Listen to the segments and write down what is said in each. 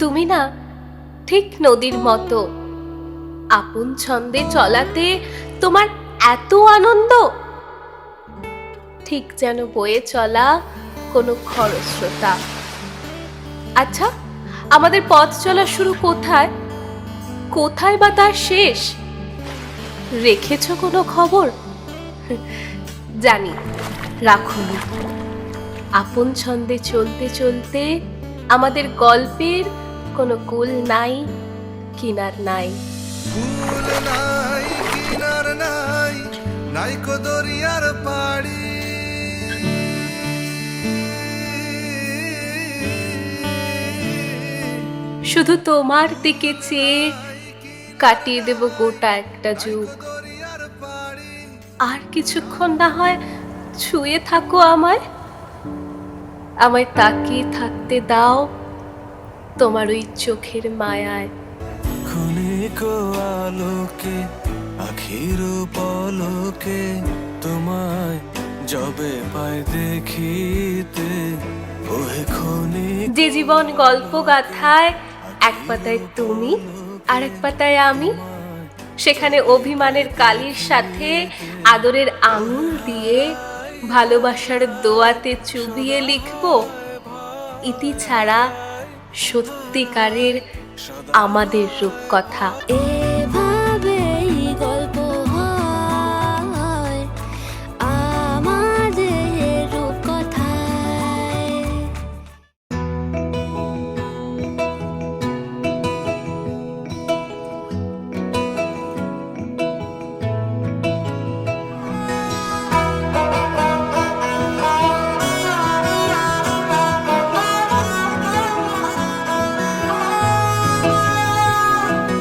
তুমি না ঠিক নদীর মতো, আপন ছন্দে চলাতে তোমার এত আনন্দ, ঠিক যেন বয়ে চলা কোনো খরস্রোতা। আচ্ছা, আমাদের পথ চলা শুরু কোথায়, কোথায় বা তার শেষ? রেখেছ কোনো খবর? জানি রাখোনি। আপন ছন্দে চলতে চলতে আমাদের গল্পের কোনো কুল নাই, কিনার নাই। কুল নাই, কিনার নাই, নাই কো দরিয়ার পাড়ি। শুধু তোমার দিকে চেয়ে কাটিয়ে দেব গোটা একটা যুগ। আর কিছুক্ষণ না হয় ছুঁয়ে থাকো আমায়, আমায় তাকিয়ে থাকতে দাও তোমার ওই চোখের মায়ায়। ক্ষণিক আলোকে আখির পলকে তোমায় যবে পাই দেখিতে, ওহে ক্ষণিক। যে জীবন গল্প গাথায় এক পাতায় তুমি আর এক পাতায় আমি, সেখানে অভিমানের কালির সাথে আদরের আঙুল দিয়ে ভালোবাসার দোয়াতে চুবিয়ে লিখব ইতি ছাড়া সত্যিকারের আমাদের রূপকথা। এভাবেই গল্প হয় আমাদের রূপকথায়।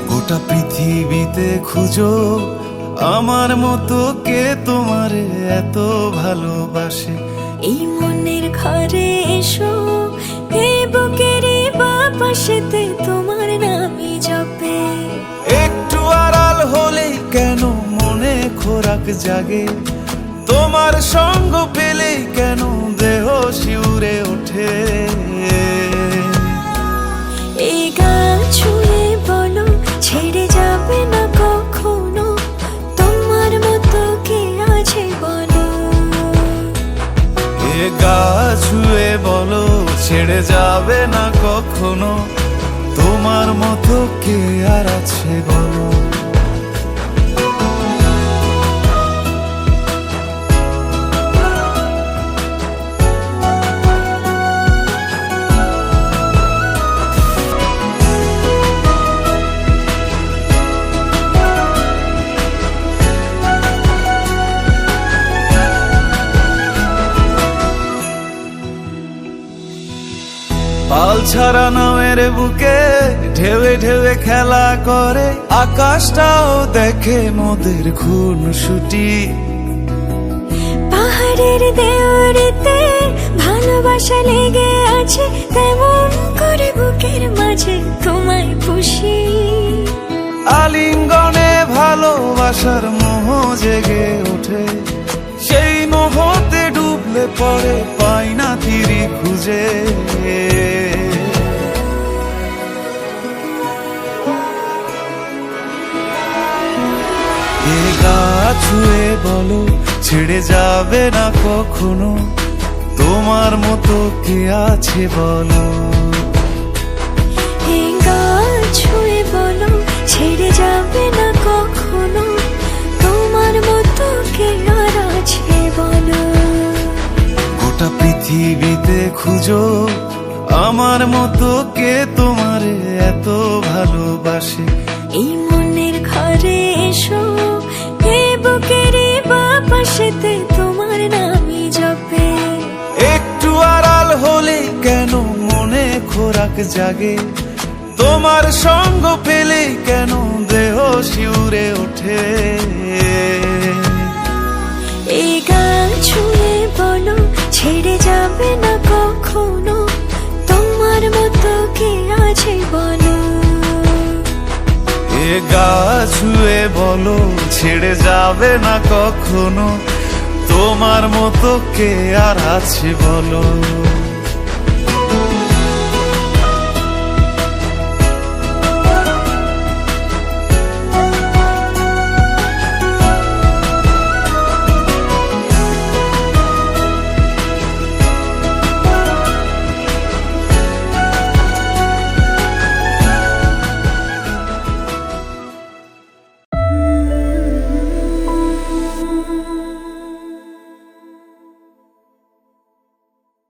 গোটা পৃথিবীতে খুঁজো আমার মতো কে তোমার এত ভালোবাসে। এই মনের ঘরে এসো, এই বুকের বাপাশেতে তোমার নামই জপে। একটু আড়াল হলেই কেন মনে খোরাক জাগে, তোমার সঙ্গ পেলেই কেন দেহ শিউরে ওঠে। এই গান ছুঁয়ে বলো ছেড়ে যাবে না কখনো, তোমার মতো কে আছে বলো। এ গা ছুঁয়ে বলো ছেড়ে যাবে না কখনো, তোমার মতো কে আর আছে বলো। পাল ছাড়া নামের বুকে ঢেউে ঢেউে খেলা করে, আকাশটাও দেখে মোদের খুনসুটি। পাহাড়ের দেওয়ারিতে ভালোবাসা লেগে আছে, তেমন করে বুকের মাঝে তোমায় খুশি। আলিঙ্গনে ভালোবাসার মোহ জেগে ওঠে, সেই মোহতে ডুবলে পরে পাই না তীরি খুঁজে। এ গা ছুঁয়ে বলো ছেড়ে যাবে না কখনো, তোমার মতো কে আছে বলো। এই গান ছুঁয়ে বলো ছেড়ে যাবে না কখনো, তোমার মতো কে আর আছে বলো। গোটা পৃথিবীতে খুঁজো আমার মতো কে তোমার এত ভালোবাসে। এই মনের ঘরে এসো, এই বুকের বাপাশেতে তোমার নামই জপে। একটু আড়াল হলেই কেন মনে খোরাক জাগে, তোমার সঙ্গ পেলেই কেন দেহ শিউরে ওঠে। এই গান ছুঁয়ে বলো ছেড়ে যাবে না কখনো, তোমার মতো কে আছে বলো। এ গা ছুঁয়ে বলো ছেড়ে যাবে না কখনো, তোমার মতো কে আর আছে বলো।